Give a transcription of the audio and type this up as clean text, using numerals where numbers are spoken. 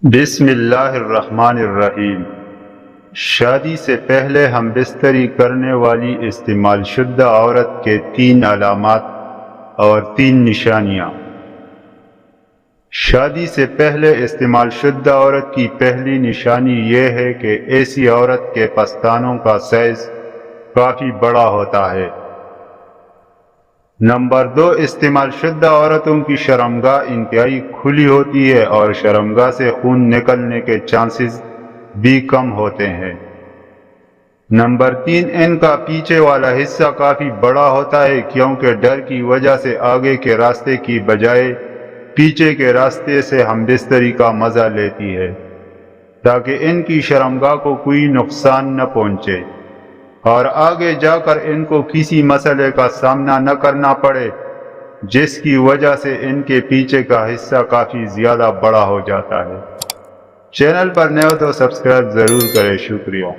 بسم اللہ الرحمن الرحیم۔ شادی سے پہلے ہم بستری کرنے والی استعمال شدہ عورت کے 3 علامات اور 3 نشانیاں۔ شادی سے پہلے استعمال شدہ عورت کی پہلی نشانی یہ ہے کہ ایسی عورت کے پستانوں کا سائز کافی بڑا ہوتا ہے۔ نمبر 2، استعمال شدہ عورتوں کی شرمگاہ انتہائی کھلی ہوتی ہے اور شرمگاہ سے خون نکلنے کے چانسز بھی کم ہوتے ہیں۔ نمبر 3، ان کا پیچھے والا حصہ کافی بڑا ہوتا ہے کیونکہ ڈر کی وجہ سے آگے کے راستے کی بجائے پیچھے کے راستے سے ہم بستری کا مزہ لیتی ہے تاکہ ان کی شرمگاہ کو کوئی نقصان نہ پہنچے اور آگے جا کر ان کو کسی مسئلے کا سامنا نہ کرنا پڑے جس کی وجہ سے ان کے پیچھے کا حصہ کافی زیادہ بڑا ہو جاتا ہے۔ چینل پر نئے ہو تو سبسکرائب ضرور کریں۔ شکریہ۔